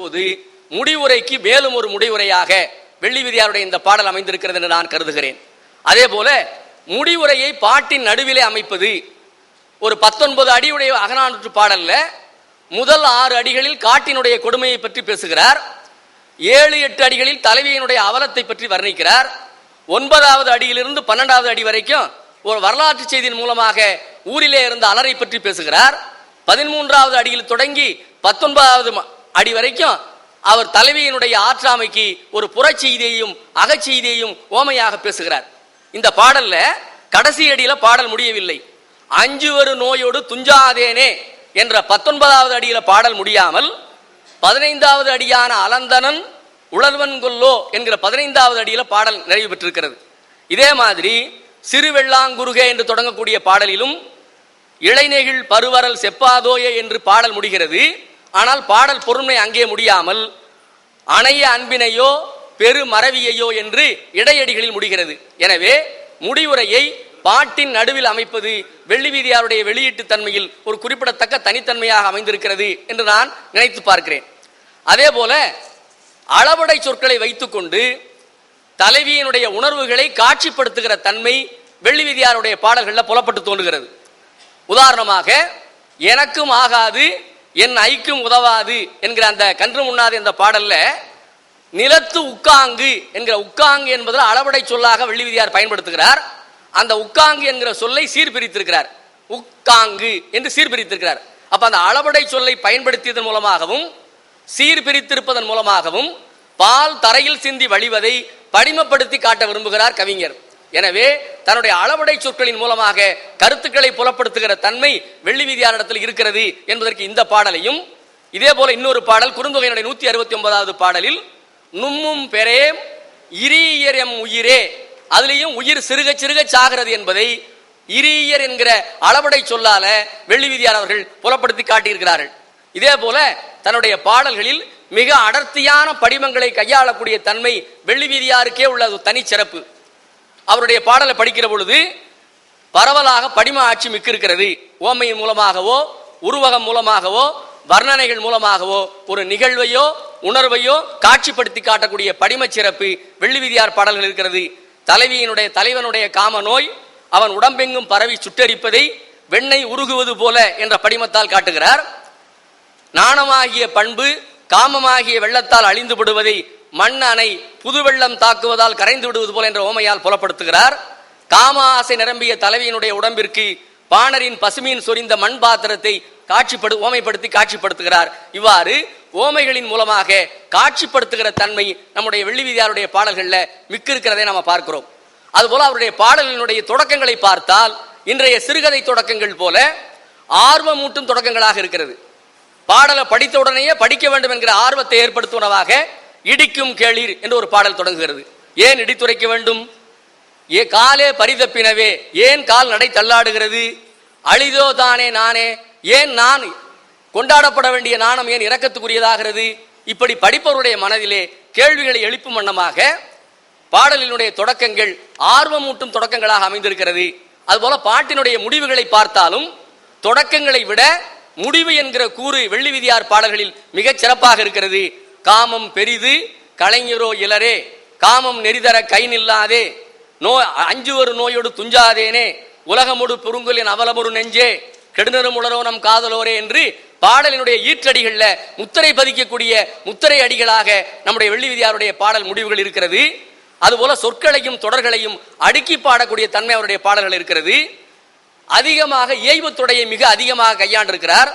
பார்க்கும்போது முடிவுரைக்கு மேலும் ஒரு முடிவுரையாக வெள்ளி விதியாருடைய இந்த பாடல் அமைந்திருக்கிறது என்று நான் கருதுகிறேன். அதே போல முடிவுரையை பாட்டின் நடுவிலே அமைப்பது, ஒரு 19 அடியுடைய அகநானூற்று பாடல்ல முதல் 6 அடிகளில் காட்டினுடைய கொடுமையை பற்றி பேசுகிறார். 7-8 அடிகளில் தலைவியினுடைய அவலத்தை பற்றி வர்ணிக்கிறார். 9வது அடியிலிருந்து 12வது அடி வரைக்கும் ஒரு வரலாற்று செய்தியின் மூலமாக ஊரிலே இருந்த அலரை பற்றி பேசுகிறார். 13வது அடியில் தொடங்கி 19வது அடி வரைக்கும் அவர் தலைவியினுடைய ஆற்றாமைக்கு ஒரு புறச்செய்தியையும் அகச்செய்தியையும் ஓமையாக பேசுகிறார். இந்த பாடல்ல கடைசி அடியில பாடல் முடியவில்லை. 5 வரு நோயோடு துஞ்சாதேனே என்ற 19வது அடியில பாடல் முடியாமல் 15வது அடியான அலந்தனன் உழல்வன் கொல்லோ என்கிற 15வது அடியில பாடல் நிறைவு பெற்றிருக்கிறது. இதே மாதிரி சிறுவெள்ளாங்குருகே என்று தொடங்கக்கூடிய பாடலிலும் இளைநெகிழ் பருவரல் செப்பாதோயே என்று பாடல் முடிகிறது. ஆனால் பாடல் பொருண்மை அங்கே முடியாமல் அணைய அன்பினையோ பெரு மறவியையோ என்று இடையடிகளில் முடிகிறது. எனவே முடிவுரையை பாட்டின் நடுவில் அமைப்பது வெள்ளி வீதியாருடைய வெளியீட்டு தன்மையில் ஒரு குறிப்பிடத்தக்க தனித்தன்மையாக அமைந்திருக்கிறது என்று நான் நினைத்து பார்க்கிறேன். அதே போல அளவடை சொற்களை வைத்துக்கொண்டு தலைவியினுடைய உணர்வுகளை காட்சிப்படுத்துகிற தன்மை வெள்ளி வீதியாருடைய பாடல்களில் புலப்பட்டு தோன்றுகிறது. உதாரணமாக, எனக்கும் ஆகாது என் ஐக்கும் உதவாது என்கிற அந்த கன்று முன்னாது என்ற பாடல்ல நிலத்து உக்காங்கு என்கிற உக்காங்கு என்பதில் அளவடை சொல்லாக வெள்ளி வீதியார் பயன்படுத்துகிறார். அந்த உக்காங்கு என்கிற சொல்லை சீர்பிரித்திருக்கிறார். உக்காங்கு என்று சீர்பிரித்திருக்கிறார். அப்ப அந்த அளவடை சொல்லை பயன்படுத்தியதன் மூலமாகவும் சீர்பிரித்திருப்பதன் மூலமாகவும் பால் தரையில் சிந்தி வழிவதை படிமப்படுத்தி காட்ட விரும்புகிறார் கவிஞர். எனவே தன்னுடைய அளவடை சொற்களின் மூலமாக கருத்துக்களை புலப்படுத்துகிற தன்மை வெள்ளி வீதியாரிடத்தில் இருக்கிறது என்பதற்கு இந்த பாடலையும், இதே போல இன்னொரு பாடல் குறுந்தொகையினுடைய 169வது பாடலில் நும்மும் பெரேம் இரியர் எம் உயிரே, அதிலையும் உயிர் சிறுக சிறுக சாகிறது என்பதை இரியர் என்கிற அளவடை சொல்லால வெள்ளி வீதியார் அவர்கள் புலப்படுத்தி காட்டியிருக்கிறார்கள். இதே போல தன்னுடைய பாடல்களில் மிக அடர்த்தியான படிமங்களை கையாளக்கூடிய தன்மை வெள்ளி வீதியாருக்கே உள்ள தனிச்சிறப்பு. அவருடைய பாடலை படிக்கிற பொழுது பரவலாக படிம ஆட்சி மிக்கிருக்கிறது. ஓமையின் மூலமாகவோ உருவகம் மூலமாகவோ வர்ணனைகள் மூலமாகவோ ஒரு நிகழ்வையோ உணர்வையோ காட்சிப்படுத்தி காட்டக்கூடிய படிம சிறப்பு வெள்ளி வீதியார் பாடல்கள் இருக்கிறது. தலைவனுடைய காம நோய் அவன் உடம்பெங்கும் பரவி சுட்டரிப்பதை வெண்ணெய் உருகுவது போல என்ற படிமத்தால் காட்டுகிறார். நாணமாகிய பண்பு காமமாகிய வெள்ளத்தால் அழிந்து விடுவதை மண் அணை புது வெள்ளம் தாக்குவதால் கரைந்து விடுவது போல என்ற ஓமையால் புலப்படுத்துகிறார். காம ஆசை நிரம்பிய தலைவியினுடைய உடம்பிற்கு பாணரின் பசுமையின் சொரிந்த மண் பாத்திரத்தை ஓமைப்படுத்தி காட்சிப்படுத்துகிறார். இவ்வாறு ஓமைகளின் மூலமாக காட்சிப்படுத்துகிற தன்மை நம்முடைய வெள்ளி வீதியாருடைய பாடல்கள்ல மிக்கிருக்கிறதை நாம பார்க்கிறோம். அதுபோல அவருடைய பாடல்களினுடைய தொடக்கங்களை பார்த்தால் இன்றைய சிறுகதை தொடக்கங்கள் போல ஆர்வமூட்டும் தொடக்கங்களாக இருக்கிறது. பாடலை படித்த உடனேயே படிக்க வேண்டும் என்கிற ஆர்வத்தை ஏற்படுத்துவனவாக இடிக்கும் கேளீர் என்று ஒரு பாடல் தொடங்குகிறது. ஏன் இடித்துரைக்க வேண்டும்? காலே பரிதப்பினவே, ஏன் கால் நடை தள்ளாடுகிறது? அழிதோ தானே நானே, ஏன் நான் கொண்டாடப்பட வேண்டிய நாணம் ஏன் இரக்கத்துக்குரியதாகிறது? இப்படி படிப்பவருடைய மனதிலே கேள்விகளை எழுப்பும் வண்ணமாக பாடலினுடைய தொடக்கங்கள் ஆர்வமூட்டும் தொடக்கங்களாக அமைந்திருக்கிறது. அதுபோல பாட்டினுடைய முடிவுகளை பார்த்தாலும் தொடக்கங்களை விட முடிவு என்கிற கூறு வெள்ளி வீதியார் பாடல்களில் மிகச் சிறப்பாக இருக்கிறது. காமம் பெரிது கலைஞரோ இளரே, காமம் நெறிதர கை நில்லாதே, 5 வரு நோயோடு துஞ்சாதேனே, உலகமொடு பெருங்கொலின் அவலமொரு நெஞ்சே, கெடுநரும் உளரோ நம் காதலோரே என்று பாடலினுடைய ஈற்றடிகள்ல முத்திரை பதிக்கக்கூடிய முத்திரை அடிகளாக நம்முடைய வெள்ளி வீதியாருடைய பாடல் முடிவுகள் இருக்கிறது. அதுபோல சொற்களையும் தொடர்களையும் அடுக்கி பாடக்கூடிய தன்மை அவருடைய பாடல்கள் இருக்கிறது. அதிகமாக இயைபுத்துடையை மிக அதிகமாக கையாண்டிருக்கிறார்.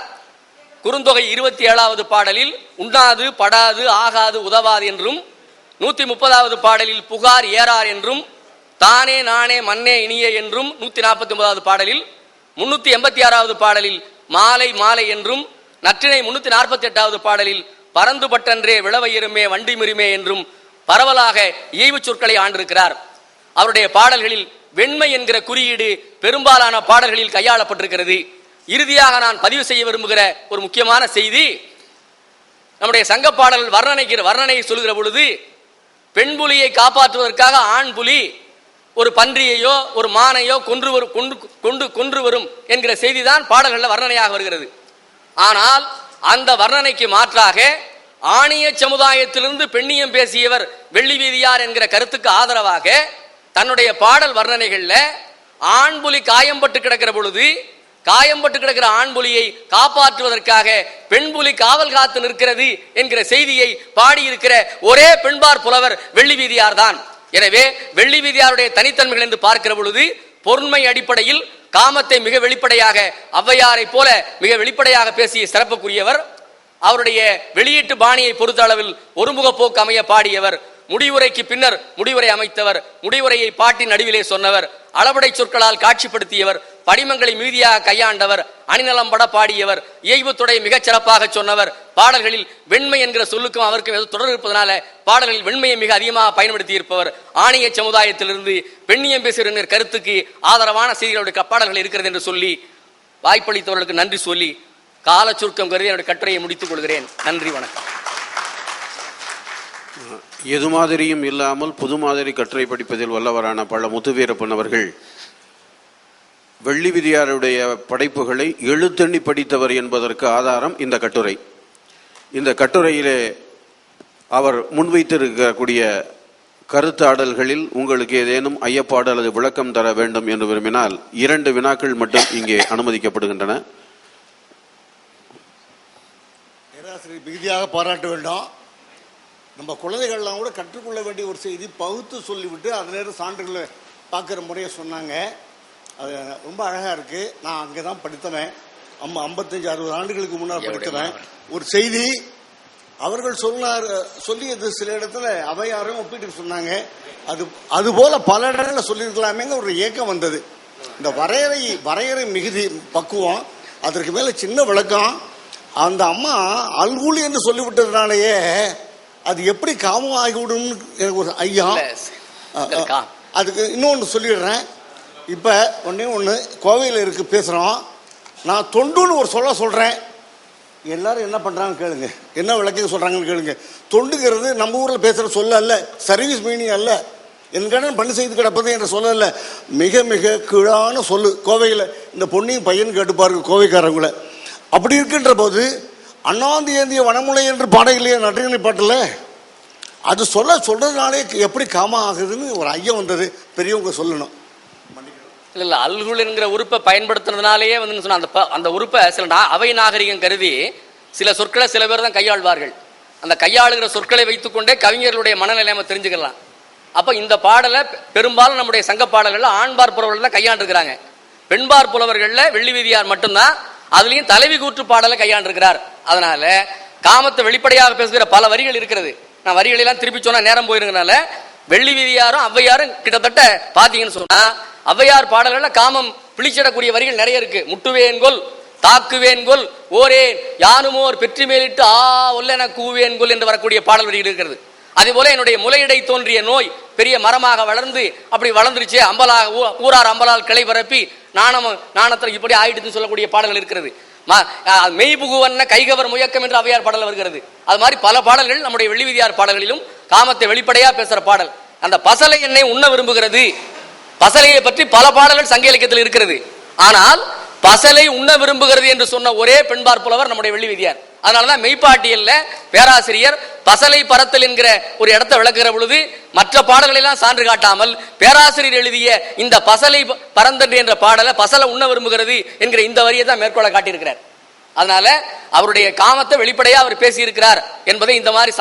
குறுந்தொகை 27வது பாடலில் உண்ணாது படாது ஆகாது உதவாது என்றும், 130வது பாடலில் புகார் ஏறார் என்றும், தானே நானே மன்னே இனியே என்றும், 149வது பாடலில், 386வது பாடலில் மாலை மாலை என்றும், நற்றினை 348வது பாடலில் பறந்து பட்டன்றே விளவையிருமே வண்டி மிருமே என்றும் பரவலாக இயைபு சொற்களை ஆண்டிருக்கிறார். அவருடைய பாடல்களில் வெண்மை என்கிற குறியீடு பெரும்பாலான பாடல்களில் கையாளப்பட்டிருக்கிறது. இறுதியாக நான் பதிவு செய்ய விரும்புகிற ஒரு முக்கியமான செய்தி, நம்முடைய சங்க பாடல்கள் வர்ணனையை சொல்கிற பொழுது பெண் புலியை காப்பாற்றுவதற்காக ஆண் புலி ஒரு பன்றியையோ ஒரு மானையோ கொன்று வரும் என்கிற செய்திதான் பாடல்களில் வர்ணனையாக வருகிறது. ஆனால் அந்த வர்ணனைக்கு மாற்றாக ஆணிய சமுதாயத்திலிருந்து பெண்ணியம் பேசியவர் வெள்ளி வீதியார் என்கிற கருத்துக்கு ஆதரவாக தன்னுடைய பாடல் வர்ணனைகள்ல ஆண்புலி காயம்பட்டு கிடக்கிற பொழுது காயம்பட்டு கிடக்கிற ஆண்புலியை காப்பாற்றுவதற்காக பெண்புலி காவல் காத்து நிற்கிறது என்கிற செய்தியை பாடியிருக்கிற ஒரே பெண்பார் புலவர் வெள்ளி வீதியார் தான். எனவே வெள்ளி வீதியாருடைய தனித்தன்மைகள் என்று பார்க்கிற பொழுது பொருண்மை அடிப்படையில் காமத்தை மிக வெளிப்படையாக ஔவையாரை போல மிக வெளிப்படையாக பேசிய சிறப்புக்குரியவர். அவருடைய வெளியீட்டு பாணியை பொறுத்த அளவில் ஒருமுக போக்கு அமைய பாடியவர். முடிவுரைக்கு பின்னர் முடிவுரை அமைத்தவர். முடிவுரையை பாட்டின் நடுவிலே சொன்னவர். அளபடை சொற்களால் காட்சிப்படுத்தியவர். படிமங்களை மீதியாக கையாண்டவர். அணிநலம் பட பாடியவர். இயைபுத்துடைய மிகச் சிறப்பாக சொன்னவர். பாடல்களில் வெண்மை என்கிற சொல்லுக்கும் அவருக்கும் ஏதோ தொடர் இருப்பதனால பாடல்களில் வெண்மையை மிக அதிகமாக பயன்படுத்தி இருப்பவர். ஆணிய சமுதாயத்திலிருந்து பெண்ணியம் பேசுகிற கருத்துக்கு ஆதரவான செய்திகளுடைய பாடல்கள் இருக்கிறது என்று சொல்லி வாய்ப்பளித்தவர்களுக்கு நன்றி சொல்லி கால சுருக்கம் கருதி என்னுடைய கட்டுரையை முடித்துக் கொள்கிறேன். நன்றி, வணக்கம். எது மாதிரியும் இல்லாமல் புது மாதிரி கட்டுரை படிப்பதில் வல்லவரான பல முத்துவீரப்பன் அவர்கள் வெள்ளி வீதியாருடைய படைப்புகளை எழுத்தெண்ணி படித்தவர் என்பதற்கு ஆதாரம் இந்த கட்டுரை. இந்த கட்டுரையிலே அவர் முன்வைத்திருக்கக்கூடிய கருத்தாடல்களில் உங்களுக்கு ஏதேனும் ஐயப்பாடு அல்லது விளக்கம் தர வேண்டும் என்று விரும்பினால் 2 வினாக்கள் மட்டும் இங்கே அனுமதிக்கப்படுகின்றன. பேராசிரியர் மிகுதியாக பாராட்ட வேண்டும். நம்ம குழந்தைகள்லாம் கூட கற்றுக்கொள்ள வேண்டிய ஒரு செய்தி பகுத்து சொல்லிவிட்டு அதில் சான்றுகளை பார்க்குற முறையை சொன்னாங்க. அது ரொம்ப அழகாக இருக்குது. நான் அங்கே தான் படித்தவன். 55-60 ஆண்டுகளுக்கு முன்னால் படித்தவன். ஒரு செய்தி அவர்கள் சொல்லியது சில இடத்துல ஔவையாரையும் ஒப்பிட்டு சொன்னாங்க. அதுபோல பல இடங்களில் சொல்லியிருக்கலாமேங்க ஒரு ஏக்கம் வந்தது. இந்த வரையறை மிகுதி பக்குவம், அதற்கு மேலே சின்ன விளக்கம். அந்த அம்மா அல்கூலி என்று சொல்லிவிட்டதுனாலேயே அது எப்படி காமம் ஆகிவிடும் எனக்கு ஒரு ஐயா. அதுக்கு இன்னொன்று சொல்லிடுறேன். இப்போ ஒன்று கோவையில் இருக்கு பேசுகிறோம். நான் தொண்டுன்னு ஒரு சொல்கிறேன். எல்லாரும் என்ன பண்ணுறாங்கன்னு கேளுங்க, என்ன விளக்கம் சொல்கிறாங்கன்னு கேளுங்க. தொண்டுங்கிறது நம்ம ஊரில் பேசுகிற சொல்ல அல்ல, சர்வீஸ் மீனிங் அல்ல, என்கடன் பண்ணி செய்து கிடப்பது என்ற சொல்ல அல்ல, மிக மிக கீழான சொல்லு. கோவையில் இந்த பொண்ணையும் பையன் கேட்டுப்பாரு கோவைக்காரங்களை. அப்படி இருக்கின்ற போது அண்ணாந்து ஏந்திய வனமுலை என்று பாடகிலேயே நற்றினை பாட்டில் அது சொல்றதுனாலே எப்படி காம ஆகுதுன்னு ஒரு ஐயம் வந்தது. பெரியவங்க சொல்லணும். இல்லை, அல்குல் என்கிற உறுப்பை பயன்படுத்துறதுனாலேயே வந்து சொன்ன அந்த உறுப்பை சில அவை நாகரிகம் கருதி சில சொற்களை சில பேர் தான் கையாள்வார்கள். அந்த கையாளுகிற சொற்களை வைத்துக்கொண்டே கவிஞர்களுடைய மனநிலை நம்ம தெரிஞ்சுக்கலாம். அப்போ இந்த பாடலை பெரும்பாலும் நம்முடைய சங்க பாடல்களில் ஆண்பார் புலவர்கள் தான் கையாண்டிருக்கிறாங்க. பெண்பார் புலவர்களில் வெள்ளி வீதியார் மட்டும்தான் அதுலேயும் தலைவி கூற்று பாடலை கையாண்டிருக்கிறார். அதனால காமத்தை வெளிப்படையாக பேசுகிற பல வரிகள் இருக்கிறது. நான் வரிகளெல்லாம் திருப்பி சொன்னா நேரம் போயிருங்கனால வெள்ளி வீதியாரும் ஔவையாரும் கிட்டத்தட்ட பாத்தீங்கன்னு சொன்னா ஔவையார் பாடல்கள்ல காமம் பிழிச்சிடக்கூடிய வரிகள் நிறைய இருக்கு. முட்டுவேன்கொல், தாக்குவேன்கொல், ஓரேன் யானுமோர் பெற்றி மேலிட்டு ஒல்லென கூவேன்கொல் என்று வரக்கூடிய பாடல் வரிகள் இருக்கிறது. அதே போல என்னுடைய முளையிடை தோன்றிய நோய் பெரிய மரமாக வளர்ந்து அப்படி வளர்ந்துருச்சு, ஊரார் அம்பலால் கிளை பரப்பி நாணத்தில் இப்படி ஆயிடுச்சுன்னு சொல்லக்கூடிய பாடல்கள் இருக்கிறது. மெய்புகுவன்ன கைகவர் முயக்கம் என்று ஔவையார் பாடல் வருகிறது. அது மாதிரி பல பாடல்கள் நம்முடைய வெள்ளி வீதியார் பாடல்களிலும் காமத்தை வெளிப்படையா பேசுற பாடல். அந்த பசலை என்னை உண்ண விரும்புகிறது, பசலையை பற்றி பல பாடல்கள் சங்க இலக்கியத்தில் இருக்கிறது. ஆனால் பசலை உண்ண விரும்புகிறது என்று சொன்ன ஒரே பெண்பார் புலவர் நம்முடைய வெள்ளி வீதியார். அதனாலதான் மெய்ப்பாட்டியல்ல பேராசிரியர் பசலை பரத்தல் என்கிற ஒரு இடத்தை விளக்குகிற பொழுது மற்ற பாடல்களை எல்லாம் சான்று காட்டாமல் பேராசிரியர் எழுதிய இந்த பசலை பரந்தன்று என்ற பாடலை பசலை உண்ண விரும்புகிறது என்கிற இந்த வரியை தான் மேற்கோளை காட்டியிருக்கிறார். அதனால அவருடைய காமத்தை வெளிப்படையா அவர் பேசியிருக்கிறார் என்பதை இந்த மாதிரி